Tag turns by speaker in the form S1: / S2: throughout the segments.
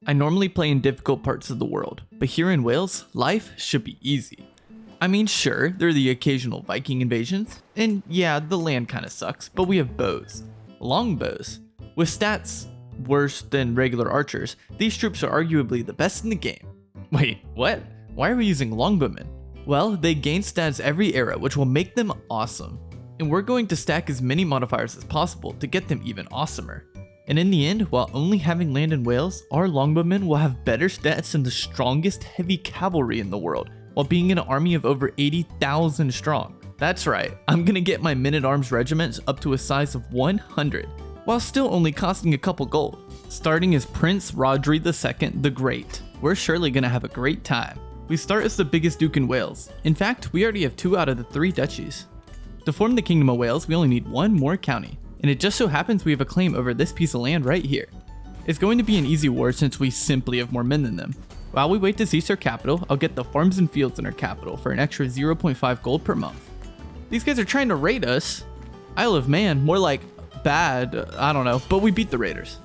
S1: I normally play in difficult parts of the world, but here in Wales, life should be easy. I mean, sure, there are the occasional Viking invasions, and yeah, the land kinda sucks, but we have bows. Longbows. With stats worse than regular archers, these troops are arguably the best in the game. Wait, what? Why are we using longbowmen? Well, they gain stats every era, which will make them awesome. And we're going to stack as many modifiers as possible to get them even awesomer. And in the end, while only having land in Wales, our longbowmen will have better stats than the strongest heavy cavalry in the world, while being an army of over 80,000 strong. That's right, I'm gonna get my men-at-arms regiments up to a size of 100, while still only costing a couple gold. Starting as Prince Rodri II the Great, we're surely gonna have a great time. We start as the biggest duke in Wales. In fact, we already have 2 out of the 3 duchies. To form the Kingdom of Wales, we only need 1 more county, and it just so happens we have a claim over this piece of land right here. It's going to be an easy war since we simply have more men than them. While we wait to seize our capital, I'll get the farms and fields in our capital for an extra 0.5 gold per month. These guys are trying to raid us. Isle of Man, more like bad, I don't know, but we beat the raiders.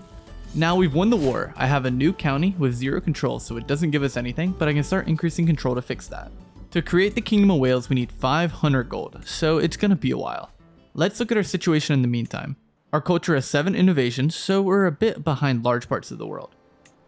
S1: Now we've won the war, I have a new county with 0 control, so it doesn't give us anything, but I can start increasing control to fix that. To create the Kingdom of Wales, we need 500 gold, so it's gonna be a while. Let's look at our situation in the meantime. Our culture has 7 innovations, so we're a bit behind large parts of the world.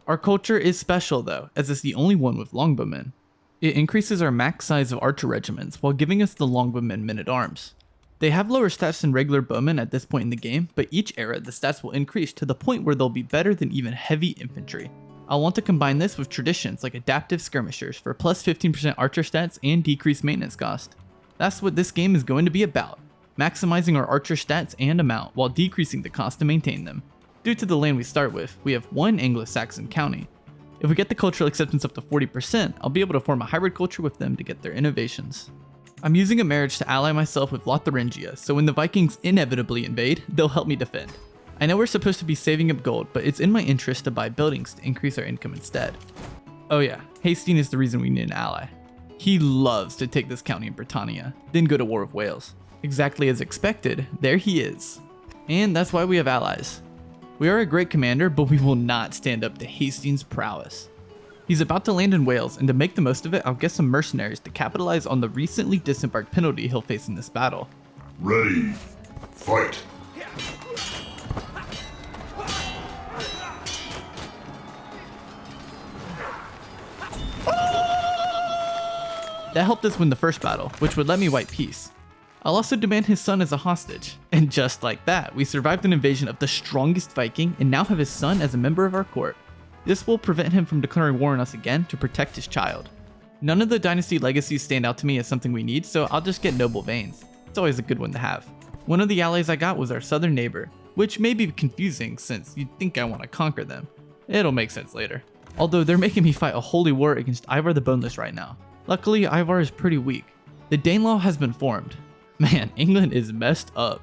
S1: Our culture is special though, as it's the only one with longbowmen. It increases our max size of archer regiments while giving us the longbowmen men-at-arms. They have lower stats than regular bowmen at this point in the game, but each era the stats will increase to the point where they'll be better than even heavy infantry. I'll want to combine this with traditions like adaptive skirmishers for plus 15% archer stats and decreased maintenance cost. That's what this game is going to be about. Maximizing our archer stats and amount while decreasing the cost to maintain them. Due to the land we start with, we have 1 Anglo-Saxon county. If we get the cultural acceptance up to 40%, I'll be able to form a hybrid culture with them to get their innovations. I'm using a marriage to ally myself with Lotharingia, so when the Vikings inevitably invade, they'll help me defend. I know we're supposed to be saving up gold, but it's in my interest to buy buildings to increase our income instead. Oh yeah, Hastings is the reason we need an ally. He loves to take this county in Britannia, then go to war with Wales. Exactly as expected, there he is. And that's why we have allies. We are a great commander, but we will not stand up to Hastings' prowess. He's about to land in Wales, and to make the most of it, I'll get some mercenaries to capitalize on the recently disembarked penalty he'll face in this battle.
S2: Ready, fight!
S1: That helped us win the first battle, which would let me wipe peace. I'll also demand his son as a hostage. And just like that, we survived an invasion of the strongest Viking and now have his son as a member of our court. This will prevent him from declaring war on us again to protect his child. None of the dynasty legacies stand out to me as something we need, so I'll just get noble veins. It's always a good one to have. One of the allies I got was our southern neighbor, which may be confusing since you'd think I want to conquer them. It'll make sense later. Although they're making me fight a holy war against Ivar the Boneless right now. Luckily, Ivar is pretty weak. The Danelaw has been formed. Man, England is messed up.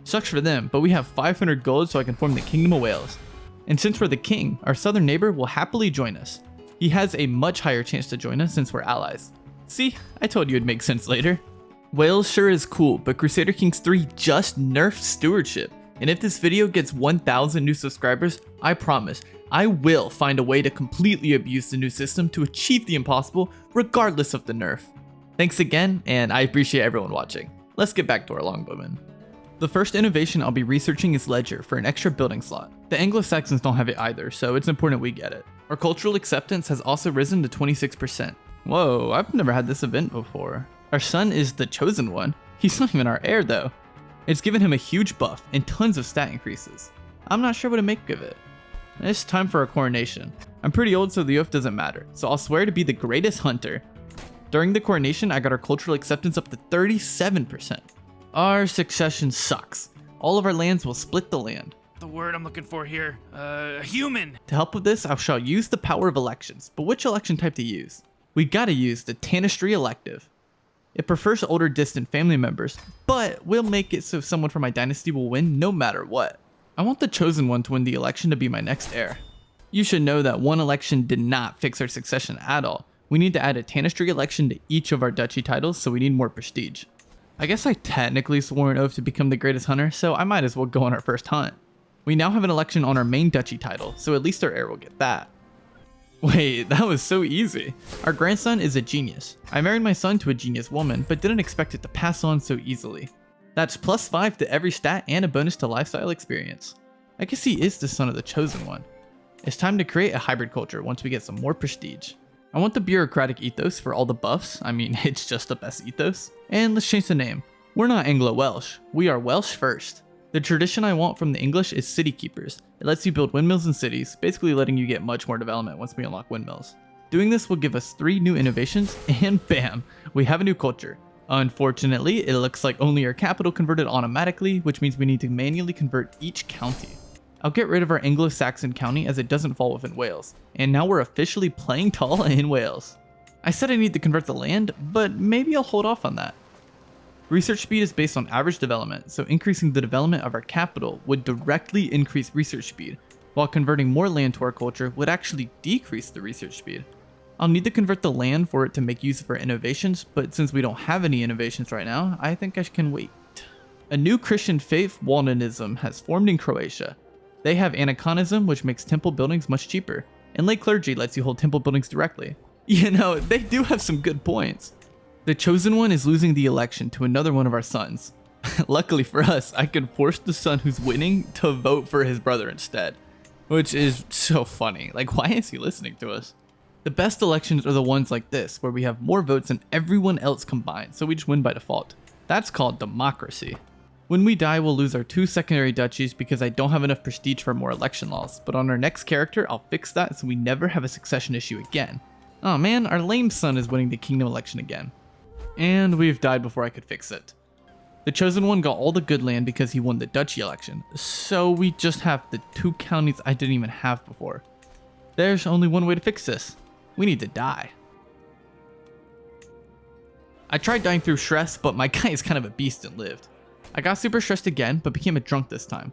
S1: Sucks for them, but we have 500 gold so I can form the Kingdom of Wales. And since we're the king, our southern neighbor will happily join us. He has a much higher chance to join us since we're allies. See, I told you it'd make sense later. Wales sure is cool, but Crusader Kings 3 just nerfed stewardship. And if this video gets 1,000 new subscribers, I promise, I will find a way to completely abuse the new system to achieve the impossible, regardless of the nerf. Thanks again, and I appreciate everyone watching. Let's get back to our longbowmen. The first innovation I'll be researching is Ledger for an extra building slot. The Anglo-Saxons don't have it either, so it's important we get it. Our cultural acceptance has also risen to 26%. Whoa, I've never had this event before. Our son is the chosen one. He's not even our heir though. It's given him a huge buff and tons of stat increases. I'm not sure what to make of it. It's time for our coronation. I'm pretty old so the oath doesn't matter, so I'll swear to be the greatest hunter. During the coronation, I got our cultural acceptance up to 37%. Our succession sucks. All of our lands will split the land.
S3: The word I'm looking for here, human.
S1: To help with this, I shall use the power of elections, but which election type to use? We gotta use the Tanistry elective. It prefers older distant family members, but we'll make it so someone from my dynasty will win no matter what. I want the chosen one to win the election to be my next heir. You should know that one election did not fix our succession at all. We need to add a Tanistry election to each of our duchy titles, so we need more prestige. I guess I technically swore an oath to become the greatest hunter, so I might as well go on our first hunt. We now have an election on our main duchy title, so at least our heir will get that. Wait, that was so easy. Our grandson is a genius. I married my son to a genius woman, but didn't expect it to pass on so easily. That's +5 to every stat and a bonus to lifestyle experience. I guess he is the son of the chosen one. It's time to create a hybrid culture once we get some more prestige. I want the bureaucratic ethos for all the buffs. I mean, it's just the best ethos. And let's change the name. We're not Anglo-Welsh. We are Welsh first. The tradition I want from the English is city keepers. It lets you build windmills in cities, basically letting you get much more development once we unlock windmills. Doing this will give us 3 new innovations, and bam, we have a new culture. Unfortunately, it looks like only our capital converted automatically, which means we need to manually convert each county. I'll get rid of our Anglo-Saxon county as it doesn't fall within Wales, and now we're officially playing tall in Wales. I said I need to convert the land, but maybe I'll hold off on that. Research speed is based on average development, so increasing the development of our capital would directly increase research speed, while converting more land to our culture would actually decrease the research speed. I'll need to convert the land for it to make use of our innovations, but since we don't have any innovations right now, I think I can wait. A new Christian faith, Waldonism, has formed in Croatia. They have aniconism, which makes temple buildings much cheaper, and lay clergy lets you hold temple buildings directly. You know, they do have some good points. The chosen one is losing the election to another one of our sons. Luckily for us, I can force the son who's winning to vote for his brother instead. Which is so funny. Like, why is he listening to us? The best elections are the ones like this, where we have more votes than everyone else combined, so we just win by default. That's called democracy. When we die, we'll lose our 2 secondary duchies because I don't have enough prestige for more election laws, but on our next character, I'll fix that so we never have a succession issue again. Oh man, our lame son is winning the kingdom election again. And we've died before I could fix it. The chosen one got all the good land because he won the duchy election, so we just have the 2 counties I didn't even have before. There's only one way to fix this. We need to die. I tried dying through stress, but my guy is kind of a beast and lived. I got super stressed again, but became a drunk this time.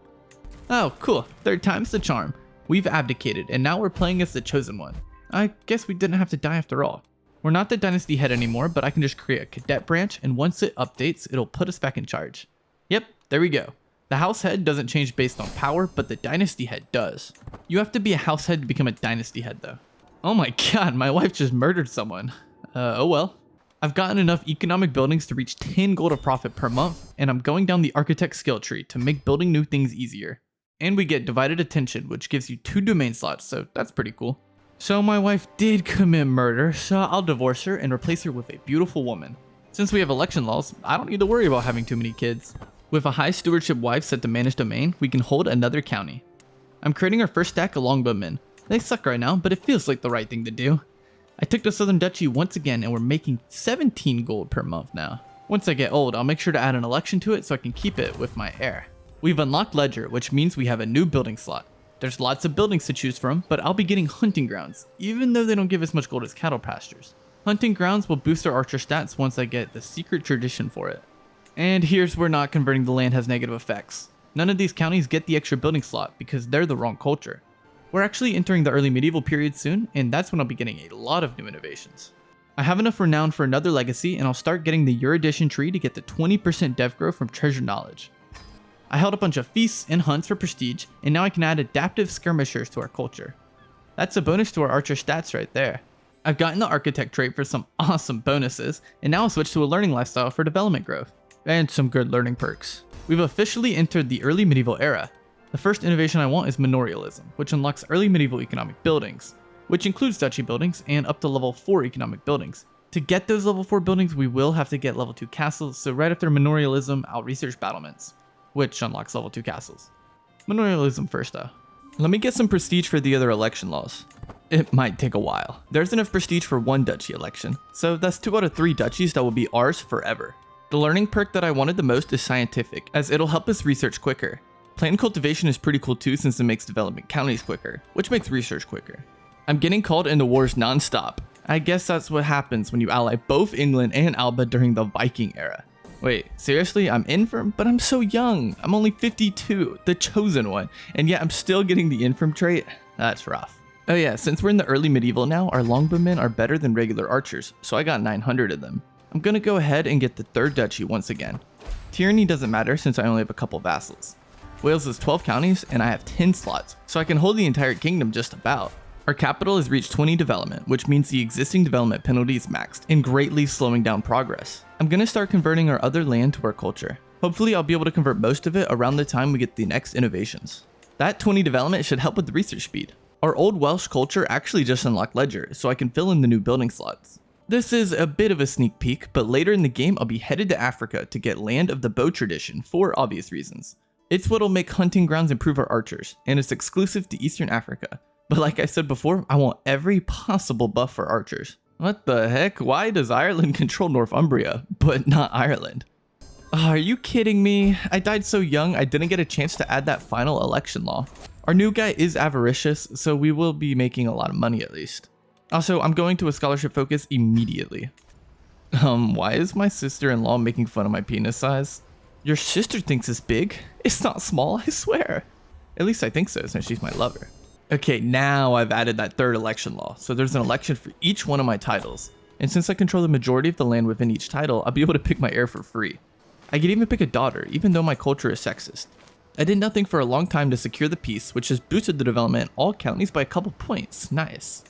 S1: Oh, cool. 3rd time's the charm. We've abdicated, and now we're playing as the chosen one. I guess we didn't have to die after all. We're not the dynasty head anymore, but I can just create a cadet branch, and once it updates, it'll put us back in charge. Yep, there we go. The house head doesn't change based on power, but the dynasty head does. You have to be a house head to become a dynasty head though. Oh my god, my wife just murdered someone. Oh well. I've gotten enough economic buildings to reach 10 gold of profit per month, and I'm going down the architect skill tree to make building new things easier. And we get divided attention, which gives you 2 domain slots, so that's pretty cool. So my wife did commit murder, so I'll divorce her and replace her with a beautiful woman. Since we have election laws, I don't need to worry about having too many kids. With a high stewardship wife set to manage domain, we can hold another county. I'm creating our first stack of Longbowmen. They suck right now, but it feels like the right thing to do. I took the Southern Duchy once again and we're making 17 gold per month now. Once I get old, I'll make sure to add an election to it so I can keep it with my heir. We've unlocked Ledger, which means we have a new building slot. There's lots of buildings to choose from, but I'll be getting hunting grounds, even though they don't give as much gold as cattle pastures. Hunting grounds will boost our archer stats once I get the secret tradition for it. And here's where not converting the land has negative effects. None of these counties get the extra building slot because they're the wrong culture. We're actually entering the early medieval period soon, and that's when I'll be getting a lot of new innovations. I have enough renown for another legacy, and I'll start getting the Erudition tree to get the 20% dev growth from treasure knowledge. I held a bunch of feasts and hunts for prestige, and now I can add adaptive skirmishers to our culture. That's a bonus to our archer stats right there. I've gotten the architect trait for some awesome bonuses, and now I'll switch to a learning lifestyle for development growth. And some good learning perks. We've officially entered the early medieval era. The first innovation I want is manorialism, which unlocks early medieval economic buildings, which includes duchy buildings and up to level 4 economic buildings. To get those level 4 buildings, we will have to get level 2 castles, so right after manorialism, I'll research battlements, which unlocks level 2 castles. Manorialism first though. Let me get some prestige for the other election laws. It might take a while. There's enough prestige for 1 duchy election, so that's 2 out of 3 duchies that will be ours forever. The learning perk that I wanted the most is scientific, as it'll help us research quicker. Plant cultivation is pretty cool too since it makes development counties quicker, which makes research quicker. I'm getting called into wars non-stop. I guess that's what happens when you ally both England and Alba during the Viking era. Wait, seriously? I'm infirm? But I'm so young. I'm only 52, the chosen one, and yet I'm still getting the infirm trait? That's rough. Oh yeah, since we're in the early medieval now, our longbowmen are better than regular archers, so I got 900 of them. I'm gonna go ahead and get the 3rd duchy once again. Tyranny doesn't matter since I only have a couple vassals. Wales is 12 counties and I have 10 slots, so I can hold the entire kingdom just about. Our capital has reached 20 development, which means the existing development penalty is maxed and greatly slowing down progress. I'm gonna start converting our other land to our culture. Hopefully I'll be able to convert most of it around the time we get the next innovations. That 20 development should help with the research speed. Our old Welsh culture actually just unlocked Ledger, so I can fill in the new building slots. This is a bit of a sneak peek, but later in the game I'll be headed to Africa to get Land of the Bow tradition for obvious reasons. It's what'll make hunting grounds improve our archers, and it's exclusive to Eastern Africa. But like I said before, I want every possible buff for archers. What the heck? Why does Ireland control Northumbria, but not Ireland? Oh, are you kidding me? I died so young I didn't get a chance to add that final election law. Our new guy is avaricious, so we will be making a lot of money at least. Also, I'm going to a scholarship focus immediately. Why is my sister-in-law making fun of my penis size? Your sister thinks it's big. It's not small, I swear. At least I think so, since she's my lover. Okay, now I've added that third election law, so there's an election for each one of my titles. And since I control the majority of the land within each title, I'll be able to pick my heir for free. I could even pick a daughter, even though my culture is sexist. I did nothing for a long time to secure the peace, which has boosted the development in all counties by a couple points. Nice.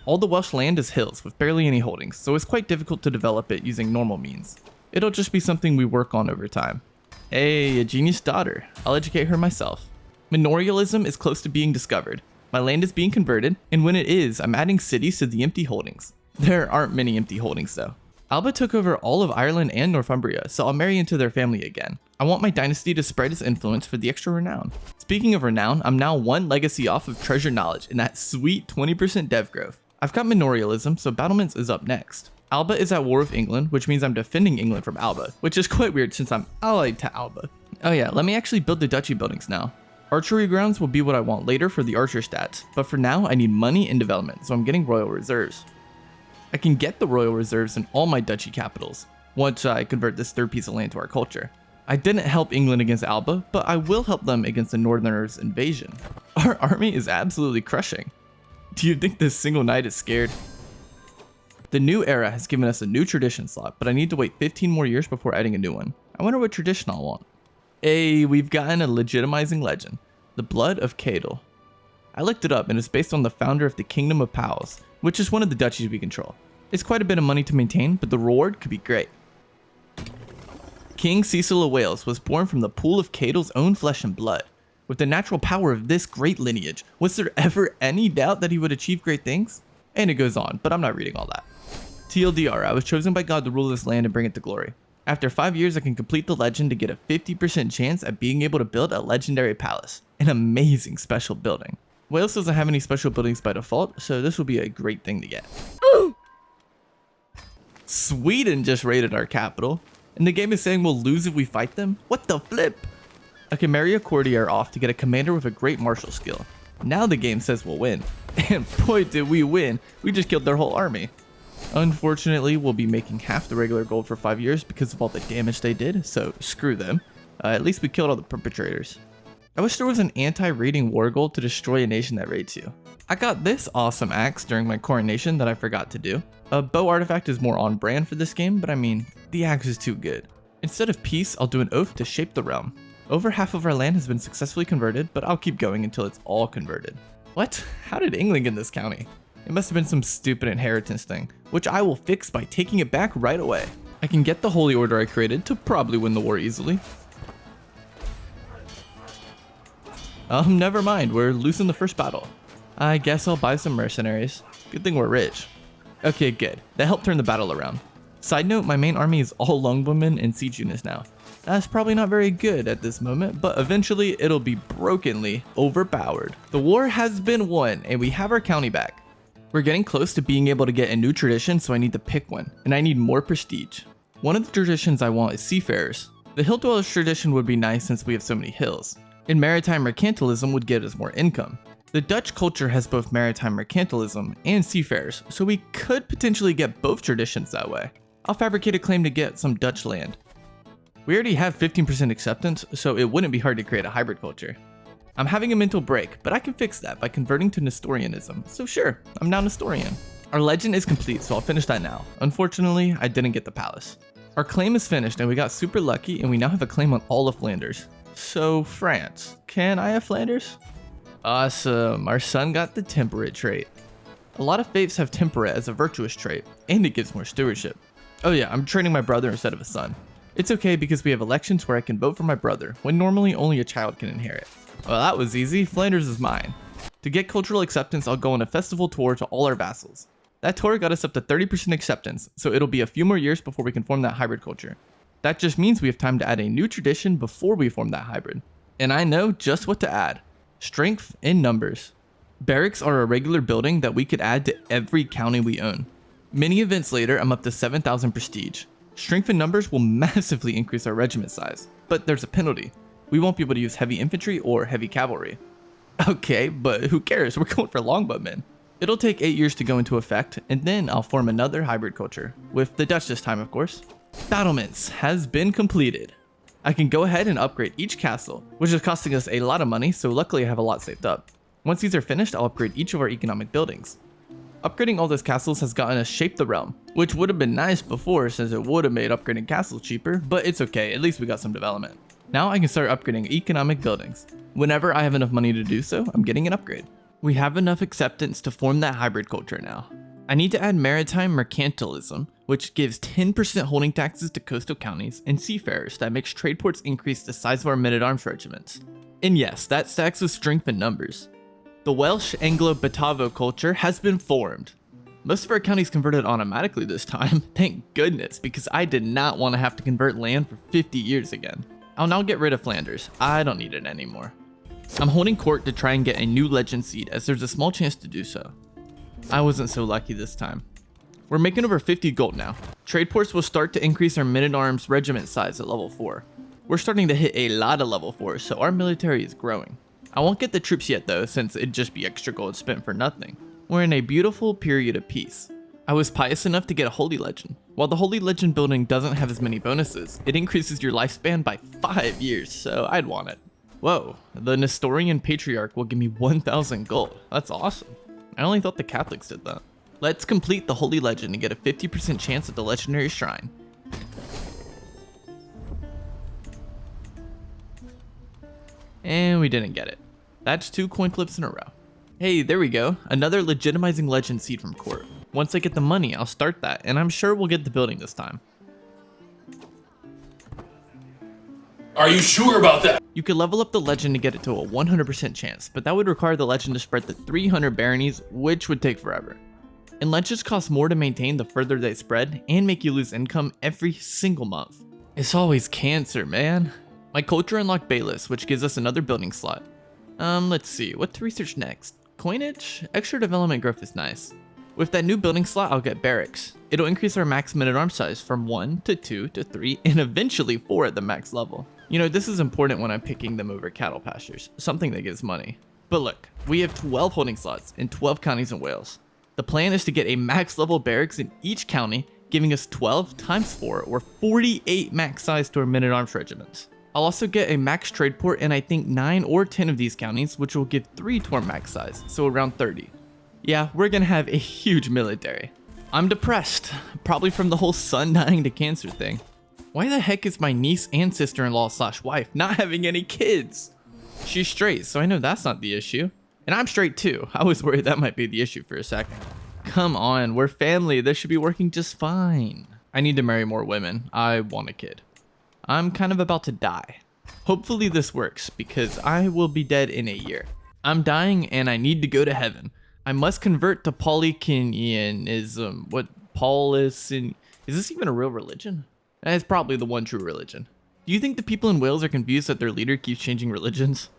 S1: All the Welsh land is hills with barely any holdings, so it's quite difficult to develop it using normal means. It'll just be something we work on over time. Hey, a genius daughter. I'll educate her myself. Manorialism is close to being discovered. My land is being converted, and when it is, I'm adding cities to the empty holdings. There aren't many empty holdings though. Alba took over all of Ireland and Northumbria, so I'll marry into their family again. I want my dynasty to spread its influence for the extra renown. Speaking of renown, I'm now one legacy off of treasure knowledge and that sweet 20% dev growth. I've got manorialism, so battlements is up next. Alba is at war with England, which means I'm defending England from Alba, which is quite weird since I'm allied to Alba. Oh yeah, let me actually build the duchy buildings now. Archery grounds will be what I want later for the archer stats, but for now I need money and development, so I'm getting royal reserves. I can get the royal reserves in all my duchy capitals, once I convert this third piece of land to our culture. I didn't help England against Alba, but I will help them against the Northerners' invasion. Our army is absolutely crushing. Do you think this single knight is scared? The new era has given us a new tradition slot, but I need to wait 15 more years before adding a new one. I wonder what tradition I'll want. Hey, we've gotten a legitimizing legend, the Blood of Cadel. I looked it up and it's based on the founder of the Kingdom of Powys, which is one of the duchies we control. It's quite a bit of money to maintain, but the reward could be great. King Cecil of Wales was born from the pool of Cadel's own flesh and blood. With the natural power of this great lineage, was there ever any doubt that he would achieve great things? And it goes on, but I'm not reading all that. TLDR, I was chosen by God to rule this land and bring it to glory. After 5 years, I can complete the legend to get a 50% chance at being able to build a legendary palace. An amazing special building. Wales doesn't have any special buildings by default, so this will be a great thing to get. Sweden just raided our capital, and the game is saying we'll lose if we fight them? What the flip? I can marry a courtier off to get a commander with a great martial skill. Now the game says we'll win. And boy did we win, we just killed their whole army. Unfortunately, we'll be making half the regular gold for 5 years because of all the damage they did, so screw them. At least we killed all the perpetrators. I wish there was an anti-raiding war goal to destroy a nation that raids you. I got this awesome axe during my coronation that I forgot to do. A bow artifact is more on brand for this game, but I mean, the axe is too good. Instead of peace, I'll do an oath to shape the realm. Over half of our land has been successfully converted, but I'll keep going until it's all converted. What? How did England get this county? It must have been some stupid inheritance thing, which I will fix by taking it back right away. I can get the holy order I created to probably win the war easily. Never mind, we're losing the first battle. I guess I'll buy some mercenaries. Good thing we're rich. Okay, good. That helped turn the battle around. Side note, my main army is all Longbowmen and siege units now. That's probably not very good at this moment, but eventually it'll be brokenly overpowered. The war has been won, and we have our county back. We're getting close to being able to get a new tradition, so I need to pick one, and I need more prestige. One of the traditions I want is seafarers. The hill dwellers tradition would be nice since we have so many hills, and maritime mercantilism would get us more income. The Dutch culture has both maritime mercantilism and seafarers, so we could potentially get both traditions that way. I'll fabricate a claim to get some Dutch land. We already have 15% acceptance, so it wouldn't be hard to create a hybrid culture. I'm having a mental break, but I can fix that by converting to Nestorianism, so sure, I'm now Nestorian. Our legend is complete, so I'll finish that now. Unfortunately, I didn't get the palace. Our claim is finished, and we got super lucky, and we now have a claim on all of Flanders. So, France. Can I have Flanders? Awesome, our son got the temperate trait. A lot of faiths have temperate as a virtuous trait, and it gives more stewardship. Oh yeah, I'm training my brother instead of a son. It's okay because we have elections where I can vote for my brother, when normally only a child can inherit. Well, that was easy, Flanders is mine. To get cultural acceptance, I'll go on a festival tour to all our vassals. That tour got us up to 30% acceptance, so it'll be a few more years before we can form that hybrid culture. That just means we have time to add a new tradition before we form that hybrid. And I know just what to add. Strength in numbers. Barracks are a regular building that we could add to every county we own. Many events later, I'm up to 7,000 prestige. Strength in numbers will massively increase our regiment size, but there's a penalty. We won't be able to use heavy infantry or heavy cavalry. Okay, but who cares? We're going for Longbowmen. It'll take 8 years to go into effect, and then I'll form another hybrid culture, with the Dutch this time of course. Battlements has been completed. I can go ahead and upgrade each castle, which is costing us a lot of money, so luckily I have a lot saved up. Once these are finished, I'll upgrade each of our economic buildings. Upgrading all those castles has gotten us Shape the Realm, which would have been nice before since it would have made upgrading castles cheaper, but it's okay, at least we got some development. Now I can start upgrading economic buildings. Whenever I have enough money to do so, I'm getting an upgrade. We have enough acceptance to form that hybrid culture now. I need to add maritime mercantilism, which gives 10% holding taxes to coastal counties and seafarers that makes trade ports increase the size of our men-at-arms regiments. And yes, that stacks with strength in numbers. The Welsh Anglo-Batavo culture has been formed. Most of our counties converted automatically this time, thank goodness, because I did not want to have to convert land for 50 years again. I'll now get rid of Flanders, I don't need it anymore. I'm holding court to try and get a new legend seed as there's a small chance to do so. I wasn't so lucky this time. We're making over 50 gold now. Trade ports will start to increase our men-at-arms regiment size at level 4. We're starting to hit a lot of level 4, so our military is growing. I won't get the troops yet though, since it'd just be extra gold spent for nothing. We're in a beautiful period of peace. I was pious enough to get a Holy Legend. While the Holy Legend building doesn't have as many bonuses, it increases your lifespan by 5 years, so I'd want it. Whoa, the Nestorian Patriarch will give me 1,000 gold. That's awesome. I only thought the Catholics did that. Let's complete the Holy Legend and get a 50% chance at the Legendary Shrine. And we didn't get it. That's 2 coin flips in a row. Hey, there we go. Another legitimizing legend seed from court. Once I get the money, I'll start that, and I'm sure we'll get the building this time.
S4: Are you sure about that?
S1: You could level up the legend to get it to a 100% chance, but that would require the legend to spread to 300 baronies, which would take forever. And legends cost more to maintain the further they spread, and make you lose income every single month. It's always cancer, man. My culture unlocked Bayless, which gives us another building slot. Let's see, what to research next? Coinage? Extra development growth is nice. With that new building slot, I'll get barracks. It'll increase our max men-at-arms size from 1 to 2 to 3 and eventually 4 at the max level. You know, this is important when I'm picking them over cattle pastures, something that gives money. But look, we have 12 holding slots in 12 counties in Wales. The plan is to get a max level barracks in each county, giving us 12 times 4 or 48 max size to our men-at-arms regiments. I'll also get a max trade port in I think 9 or 10 of these counties, which will give 3 to our max size, so around 30. Yeah, we're gonna have a huge military. I'm depressed, probably from the whole son dying to cancer thing. Why the heck is my niece and sister-in-law / wife not having any kids? She's straight, so I know that's not the issue. And I'm straight too. I was worried that might be the issue for a second. Come on, we're family. This should be working just fine. I need to marry more women. I want a kid. I'm kind of about to die. Hopefully this works, because I will be dead in a year. I'm dying and I need to go to heaven. I must convert to Polycanianism. What is this even a real religion? It's probably the one true religion. Do you think the people in Wales are confused that their leader keeps changing religions?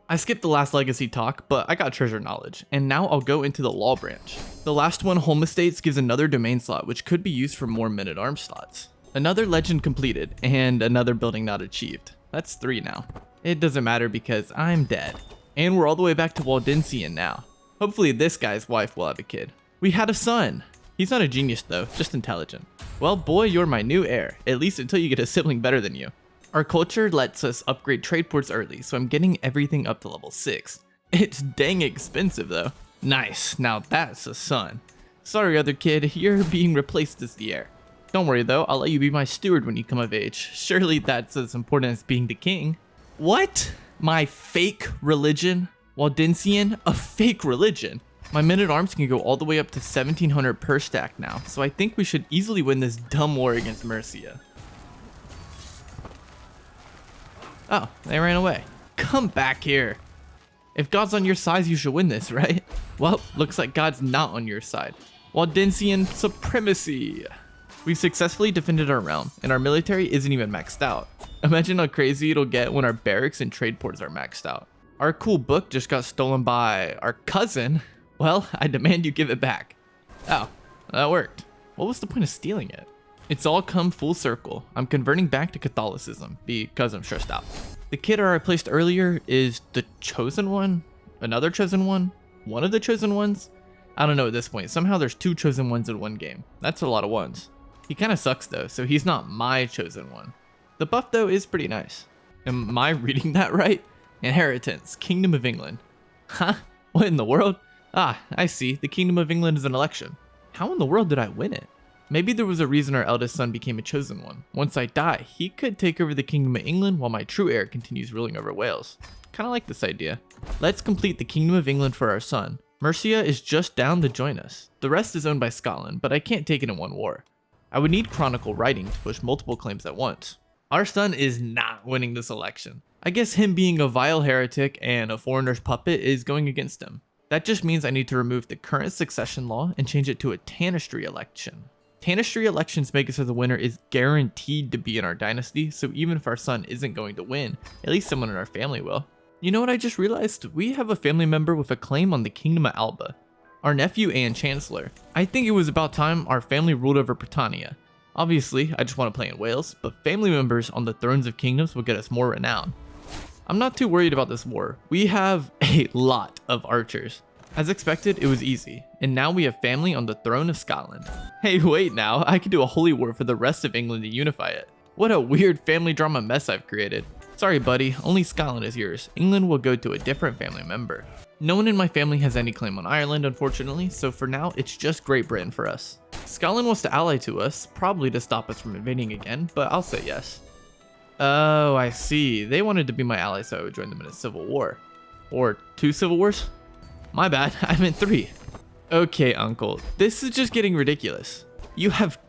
S1: I skipped the last legacy talk, but I got treasure knowledge, and now I'll go into the law branch. The last one, Home Estates, gives another domain slot, which could be used for more men-at-arms slots. Another legend completed, and another building not achieved. That's 3 now. It doesn't matter because I'm dead. And we're all the way back to Waldensian now. Hopefully this guy's wife will have a kid. We had a son! He's not a genius though, just intelligent. Well boy, you're my new heir, at least until you get a sibling better than you. Our culture lets us upgrade trade ports early, so I'm getting everything up to level 6. It's dang expensive though. Nice, now that's a son. Sorry other kid, you're being replaced as the heir. Don't worry though, I'll let you be my steward when you come of age. Surely that's as important as being the king. What? My fake religion? Waldensian, a fake religion. My men-at-arms can go all the way up to 1700 per stack now, so I think we should easily win this dumb war against Mercia. Oh, they ran away. Come back here. If God's on your side, you should win this, right? Well, looks like God's not on your side. Waldensian supremacy. We've successfully defended our realm, and our military isn't even maxed out. Imagine how crazy it'll get when our barracks and trade ports are maxed out. Our cool book just got stolen by our cousin. Well, I demand you give it back. Oh, that worked. What was the point of stealing it? It's all come full circle. I'm converting back to Catholicism because I'm stressed out. The kid I replaced earlier is the chosen one? Another chosen one? One of the chosen ones? I don't know at this point. Somehow there's 2 chosen ones in one game. That's a lot of ones. He kind of sucks though, so he's not my chosen one. The buff though is pretty nice. Am I reading that right? Inheritance, Kingdom of England. Huh? What in the world? Ah, I see. The Kingdom of England is an election. How in the world did I win it? Maybe there was a reason our eldest son became a chosen one. Once I die, he could take over the Kingdom of England while my true heir continues ruling over Wales. Kinda like this idea. Let's complete the Kingdom of England for our son. Mercia is just down to join us. The rest is owned by Scotland, but I can't take it in one war. I would need chronicle writing to push multiple claims at once. Our son is not winning this election. I guess him being a vile heretic and a foreigner's puppet is going against him. That just means I need to remove the current succession law and change it to a tanistry election. Tanistry elections make it so the winner is guaranteed to be in our dynasty, so even if our son isn't going to win, at least someone in our family will. You know what I just realized? We have a family member with a claim on the Kingdom of Alba. Our nephew and Chancellor. I think it was about time our family ruled over Britannia. Obviously, I just want to play in Wales, but family members on the thrones of kingdoms will get us more renown. I'm not too worried about this war. We have a lot of archers. As expected, it was easy, and now we have family on the throne of Scotland. Hey, wait now, I could do a holy war for the rest of England to unify it. What a weird family drama mess I've created. Sorry buddy, only Scotland is yours. England will go to a different family member. No one in my family has any claim on Ireland, unfortunately, so for now, it's just Great Britain for us. Scotland wants to ally to us, probably to stop us from invading again, but I'll say yes. Oh, I see. They wanted to be my ally so I would join them in a civil war. Or 2 civil wars? My bad, I meant 3. Okay, uncle, this is just getting ridiculous. You have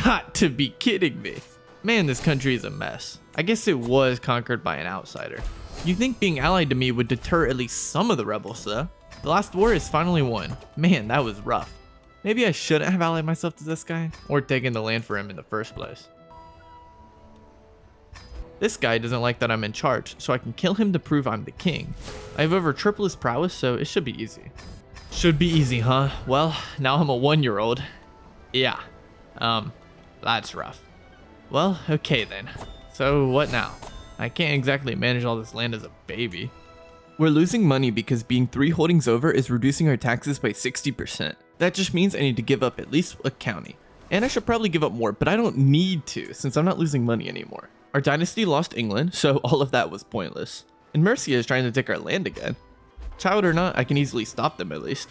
S1: got to be kidding me. Man, this country is a mess. I guess it was conquered by an outsider. You think being allied to me would deter at least some of the rebels though? The last war is finally won. Man, that was rough. Maybe I shouldn't have allied myself to this guy, or taken the land for him in the first place. This guy doesn't like that I'm in charge, so I can kill him to prove I'm the king. I have over triple his prowess, so it should be easy. Should be easy, huh? Well, now I'm a 1-year-old. Yeah. That's rough. Well, okay then. So what now? I can't exactly manage all this land as a baby. We're losing money because being 3 holdings over is reducing our taxes by 60%. That just means I need to give up at least a county. And I should probably give up more, but I don't need to since I'm not losing money anymore. Our dynasty lost England, so all of that was pointless. And Mercia is trying to take our land again. Child or not, I can easily stop them at least.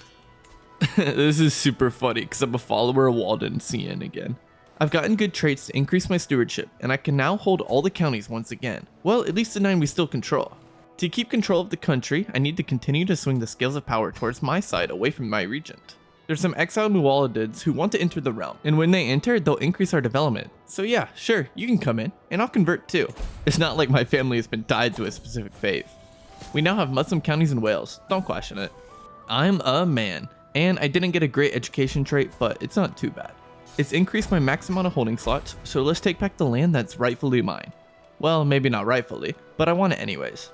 S1: This is super funny because I'm a follower of Waldensian again. I've gotten good traits to increase my stewardship, and I can now hold all the counties once again. Well, at least the 9 we still control. To keep control of the country, I need to continue to swing the scales of power towards my side away from my regent. There's some exiled Muwaladids who want to enter the realm, and when they enter, they'll increase our development. So yeah, sure, you can come in, and I'll convert too. It's not like my family has been tied to a specific faith. We now have Muslim counties in Wales, don't question it. I'm a man, and I didn't get a great education trait, but it's not too bad. It's increased my max amount of holding slots, so let's take back the land that's rightfully mine. Well, maybe not rightfully, but I want it anyways.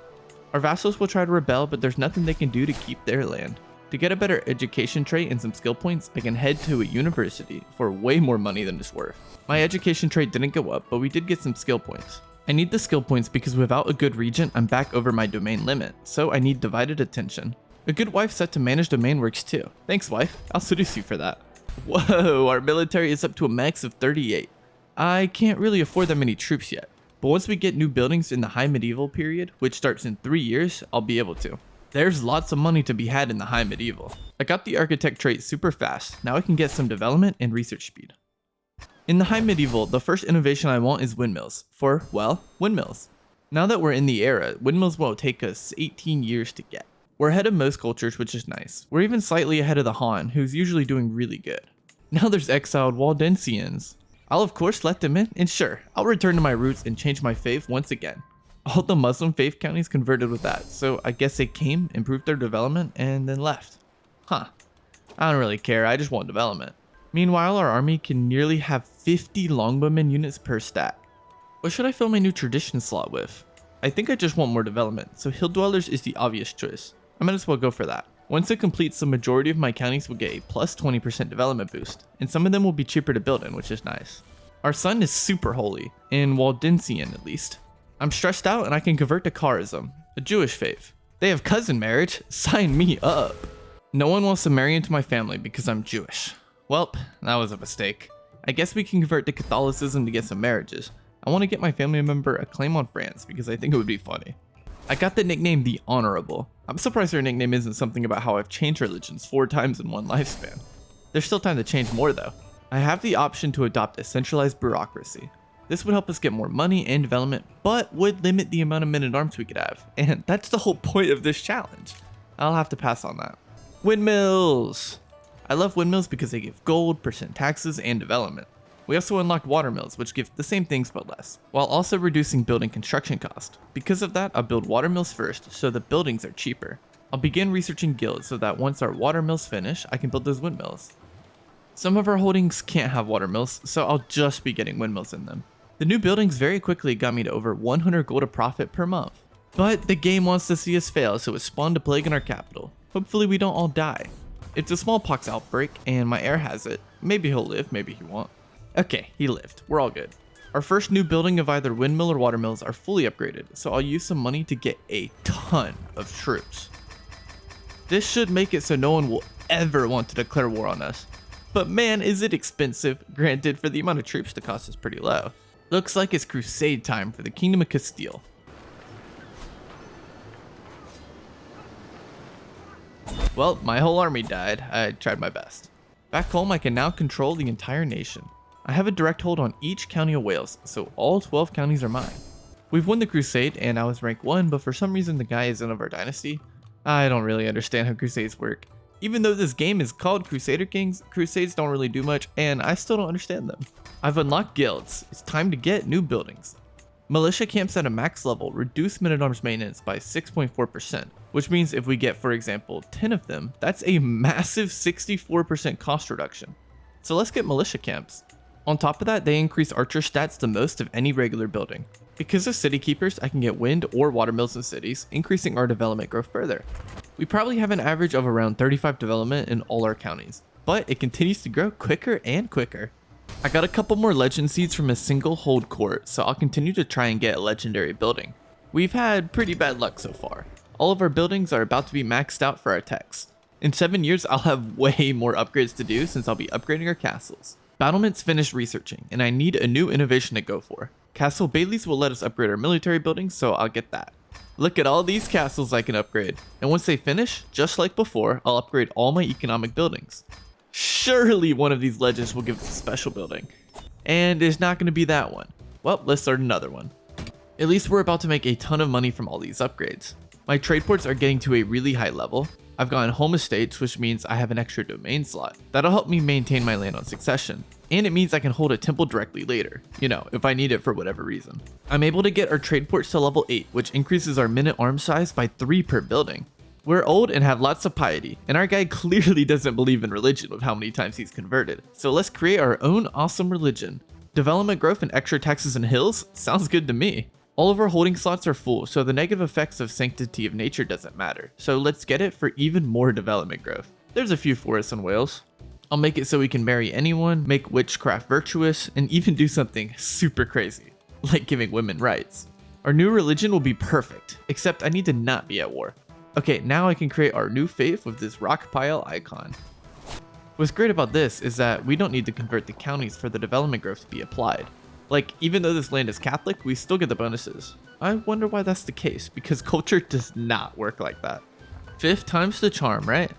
S1: Our vassals will try to rebel, but there's nothing they can do to keep their land. To get a better education trait and some skill points, I can head to a university for way more money than it's worth. My education trait didn't go up, but we did get some skill points. I need the skill points because without a good regent, I'm back over my domain limit, so I need divided attention. A good wife set to manage domain works too. Thanks wife, I'll seduce you for that. Whoa, our military is up to a max of 38. I can't really afford that many troops yet, but once we get new buildings in the high medieval period, which starts in 3 years, I'll be able to. There's lots of money to be had in the high medieval. I got the architect trait super fast, now I can get some development and research speed. In the high medieval, the first innovation I want is windmills, for, well, windmills. Now that we're in the era, windmills will take us 18 years to get. We're ahead of most cultures, which is nice. We're even slightly ahead of the Han, who's usually doing really good. Now there's exiled Waldensians. I'll of course let them in, and sure, I'll return to my roots and change my faith once again. All the Muslim faith counties converted with that, so I guess they came, improved their development, and then left. Huh. I don't really care, I just want development. Meanwhile, our army can nearly have 50 Longbowmen units per stack. What should I fill my new tradition slot with? I think I just want more development, so Hill Dwellers is the obvious choice. I might as well go for that. Once it completes, the majority of my counties will get a plus 20% development boost, and some of them will be cheaper to build in, which is nice. Our sun is super holy, in Waldensian at least. I'm stressed out and I can convert to Kharism, a Jewish faith. They have cousin marriage, sign me up. No one wants to marry into my family because I'm Jewish. Welp, that was a mistake. I guess we can convert to Catholicism to get some marriages. I want to get my family member a claim on France because I think it would be funny. I got the nickname The Honorable. I'm surprised their nickname isn't something about how I've changed religions 4 times in one lifespan. There's still time to change more though. I have the option to adopt a centralized bureaucracy. This would help us get more money and development, but would limit the amount of men-at-arms we could have. And that's the whole point of this challenge. I'll have to pass on that. Windmills! I love windmills because they give gold, percent taxes, and development. We also unlocked water mills, which give the same things but less, while also reducing building construction cost. Because of that, I'll build water mills first, so the buildings are cheaper. I'll begin researching guilds so that once our water mills finish, I can build those windmills. Some of our holdings can't have water mills, so I'll just be getting windmills in them. The new buildings very quickly got me to over 100 gold a profit per month. But the game wants to see us fail, so it spawned a plague in our capital. Hopefully we don't all die. It's a smallpox outbreak, and my heir has it. Maybe he'll live, maybe he won't. Okay, he lived. We're all good. Our first new building of either windmill or water mills are fully upgraded, so I'll use some money to get a ton of troops. This should make it so no one will ever want to declare war on us. But man, is it expensive. Granted, for the amount of troops, the cost is pretty low. Looks like it's crusade time for the Kingdom of Castile. Well, my whole army died. I tried my best. Back home, I can now control the entire nation. I have a direct hold on each county of Wales, so all 12 counties are mine. We've won the crusade, and I was rank 1, but for some reason the guy isn't of our dynasty. I don't really understand how crusades work. Even though this game is called Crusader Kings, crusades don't really do much, and I still don't understand them. I've unlocked guilds. It's time to get new buildings. Militia camps at a max level reduce men-at-arms maintenance by 6.4%, which means if we get, for example, 10 of them, that's a massive 64% cost reduction. So let's get militia camps. On top of that, they increase archer stats the most of any regular building. Because of city keepers, I can get wind or water mills in cities, increasing our development growth further. We probably have an average of around 35 development in all our counties, but it continues to grow quicker and quicker. I got a couple more legend seeds from a single hold court, so I'll continue to try and get a legendary building. We've had pretty bad luck so far. All of our buildings are about to be maxed out for our techs. In 7 years, I'll have way more upgrades to do since I'll be upgrading our castles. Battlement's finished researching, and I need a new innovation to go for. Castle Bailey's will let us upgrade our military buildings, so I'll get that. Look at all these castles I can upgrade, and once they finish, just like before, I'll upgrade all my economic buildings. Surely one of these legends will give us a special building. And it's not going to be that one. Well, let's start another one. At least we're about to make a ton of money from all these upgrades. My trade ports are getting to a really high level. I've gotten home estates, which means I have an extra domain slot. That'll help me maintain my land on succession. And it means I can hold a temple directly later, you know, if I need it for whatever reason. I'm able to get our trade ports to level 8, which increases our men-at-arms size by 3 per building. We're old and have lots of piety, and our guy clearly doesn't believe in religion with how many times he's converted. So let's create our own awesome religion. Development growth and extra taxes and hills? Sounds good to me. All of our holding slots are full, so the negative effects of sanctity of nature doesn't matter. So let's get it for even more development growth. There's a few forests in Wales. I'll make it so we can marry anyone, make witchcraft virtuous, and even do something super crazy, like giving women rights. Our new religion will be perfect, except I need to not be at war. Okay, now I can create our new faith with this rock pile icon. What's great about this is that we don't need to convert the counties for the development growth to be applied. Like, even though this land is Catholic, we still get the bonuses. I wonder why that's the case, because culture does not work like that. 5th time's the charm, right?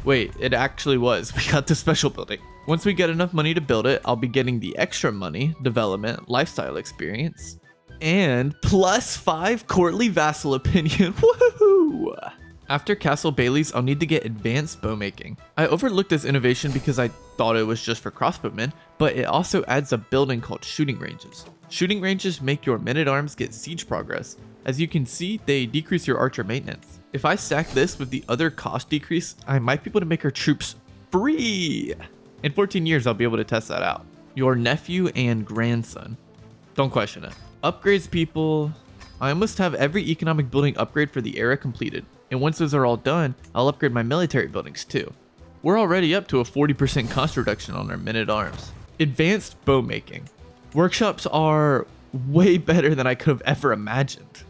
S1: Wait, it actually was. We got the special building. Once we get enough money to build it, I'll be getting the extra money, development, lifestyle experience, And +5 courtly vassal opinion. Woohoo! After Castle Bailey's, I'll need to get advanced bow making. I overlooked this innovation because I thought it was just for crossbowmen, but it also adds a building called shooting ranges. Shooting ranges make your men-at-arms get siege progress. As you can see, they decrease your archer maintenance. If I stack this with the other cost decrease, I might be able to make our troops free. In 14 years, I'll be able to test that out. Your nephew and grandson. Don't question it. Upgrades, people. I almost have every economic building upgrade for the era completed. And once those are all done, I'll upgrade my military buildings too. We're already up to a 40% cost reduction on our men-at-arms. Advanced bow making. Workshops are way better than I could have ever imagined.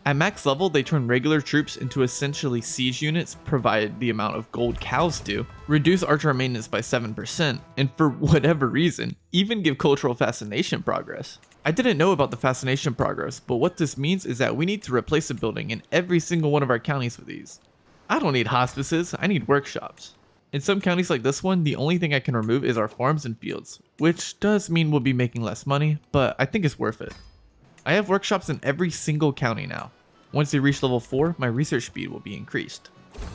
S1: At max level, they turn regular troops into essentially siege units, provided the amount of gold cows do, reduce archer maintenance by 7%, and for whatever reason, even give cultural fascination progress. I didn't know about the fascination progress, but what this means is that we need to replace a building in every single one of our counties with these. I don't need hospices, I need workshops. In some counties like this one, the only thing I can remove is our farms and fields, which does mean we'll be making less money, but I think it's worth it. I have workshops in every single county now. Once they reach level 4, my research speed will be increased.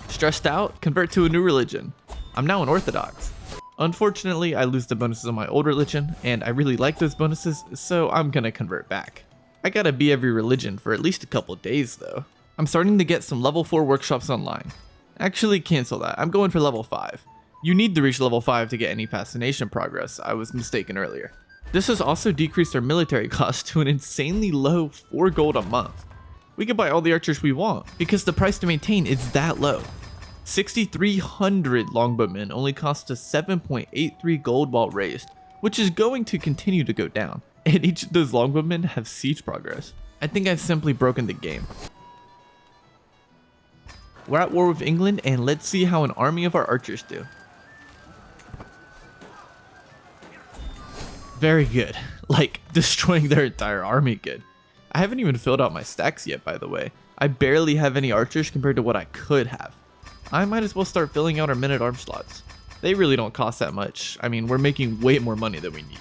S1: Stressed out? Convert to a new religion. I'm now an Orthodox. Unfortunately, I lose the bonuses on my old religion, and I really like those bonuses, so I'm gonna convert back. I gotta be every religion for at least a couple days though. I'm starting to get some level 4 workshops online. Actually, cancel that, I'm going for level 5. You need to reach level 5 to get any fascination progress, I was mistaken earlier. This has also decreased our military cost to an insanely low 4 gold a month. We can buy all the archers we want, because the price to maintain is that low. 6,300 longbowmen only cost us 7.83 gold while raised, which is going to continue to go down, and each of those longbowmen have siege progress. I think I've simply broken the game. We're at war with England, and let's see how an army of our archers do. Very good, like destroying their entire army good. I haven't even filled out my stacks yet, by the way. I barely have any archers compared to what I could have. I might as well start filling out our men-at-arms slots. They really don't cost that much. I mean, we're making way more money than we need.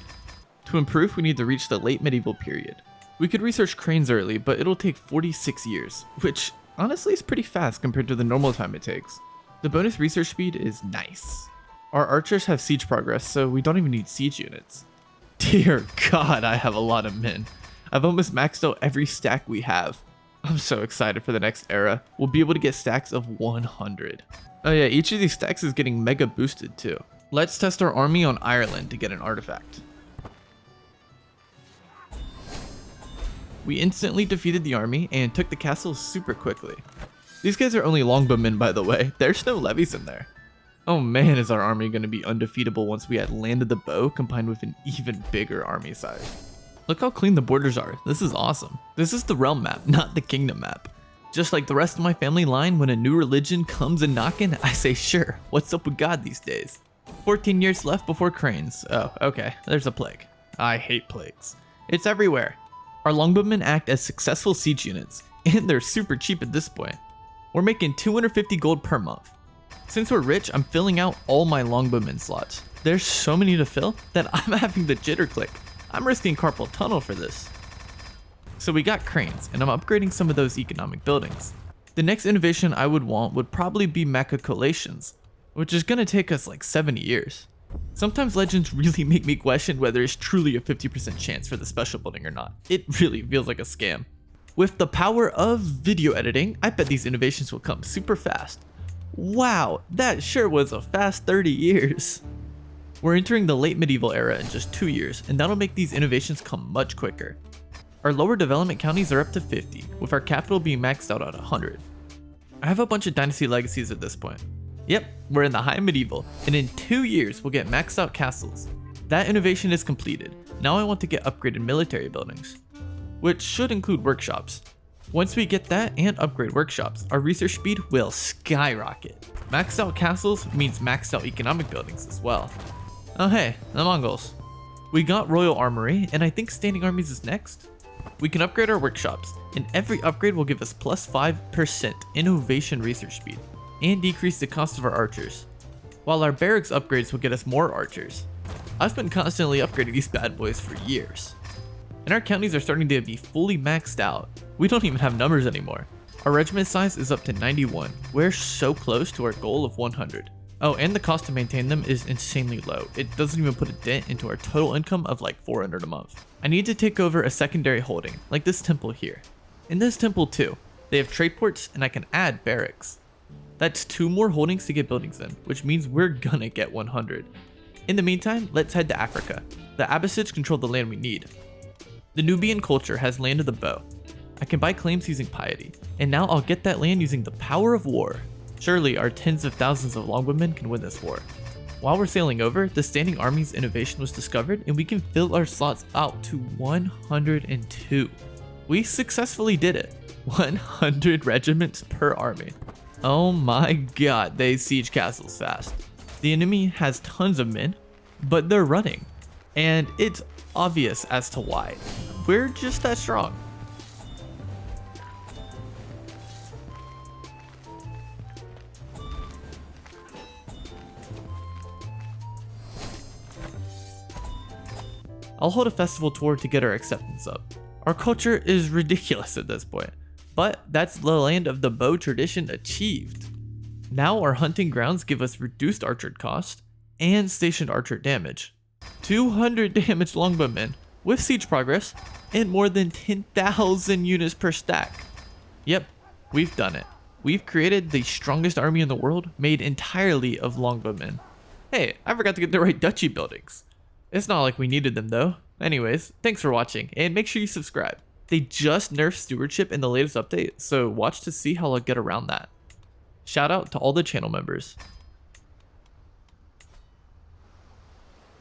S1: To improve, we need to reach the late medieval period. We could research cranes early, but it'll take 46 years, which honestly is pretty fast compared to the normal time it takes. The bonus research speed is nice. Our archers have siege progress, so we don't even need siege units. Dear God, I have a lot of men. I've almost maxed out every stack we have. I'm so excited for the next era. We'll be able to get stacks of 100. Oh yeah, each of these stacks is getting mega boosted too. Let's test our army on Ireland to get an artifact. We instantly defeated the army and took the castle super quickly. These guys are only longbowmen, by the way. There's no levies in there. Oh man, is our army going to be undefeatable once we had landed the bow combined with an even bigger army size. Look how clean the borders are. This is awesome. This is the realm map, not the kingdom map. Just like the rest of my family line, when a new religion comes a knockin', I say sure, what's up with God these days? 14 years left before cranes. Oh, okay, there's a plague. I hate plagues. It's everywhere. Our longbowmen act as successful siege units, and they're super cheap at this point. We're making 250 gold per month. Since we're rich, I'm filling out all my longbowmen slots. There's so many to fill that I'm having the jitter click. I'm risking carpal tunnel for this. So we got cranes, and I'm upgrading some of those economic buildings. The next innovation I would want would probably be machicolations, which is gonna take us like 70 years. Sometimes legends really make me question whether it's truly a 50% chance for the special building or not. It really feels like a scam. With the power of video editing, I bet these innovations will come super fast. Wow, that sure was a fast 30 years. We're entering the late medieval era in just 2 years, and that'll make these innovations come much quicker. Our lower development counties are up to 50, with our capital being maxed out at 100. I have a bunch of dynasty legacies at this point. Yep, we're in the high medieval, and in 2 years we'll get maxed out castles. That innovation is completed. Now I want to get upgraded military buildings, which should include workshops. Once we get that and upgrade workshops, our research speed will skyrocket. Maxed out castles means maxed out economic buildings as well. Oh hey, the Mongols. We got Royal Armory, and I think Standing Armies is next. We can upgrade our workshops, and every upgrade will give us plus 5% innovation research speed, and decrease the cost of our archers. While our barracks upgrades will get us more archers. I've been constantly upgrading these bad boys for years. And our counties are starting to be fully maxed out. We don't even have numbers anymore. Our regiment size is up to 91. We're so close to our goal of 100. Oh, and the cost to maintain them is insanely low. It doesn't even put a dent into our total income of like 400 a month. I need to take over a secondary holding, like this temple here. In this temple too, they have trade ports and I can add barracks. That's 2 more holdings to get buildings in, which means we're gonna get 100. In the meantime, let's head to Africa. The Abbasids control the land we need. The Nubian culture has land of the bow. I can buy claims using piety, and now I'll get that land using the power of war. Surely our tens of thousands of Longbowmen can win this war. While we're sailing over, the standing army's innovation was discovered and we can fill our slots out to 102. We successfully did it. 100 regiments per army. Oh my god, they siege castles fast. The enemy has tons of men, but they're running. And it's obvious as to why. We're just that strong. I'll hold a festival tour to get our acceptance up. Our culture is ridiculous at this point, but that's the land of the bow tradition achieved. Now our hunting grounds give us reduced archer cost and stationed archer damage. 200 damaged longbowmen with siege progress and more than 10,000 units per stack. Yep, we've done it. We've created the strongest army in the world made entirely of longbowmen. Hey, I forgot to get the right duchy buildings. It's not like we needed them though. Anyways, thanks for watching and make sure you subscribe. They just nerfed stewardship in the latest update, so watch to see how I'll get around that. Shout out to all the channel members.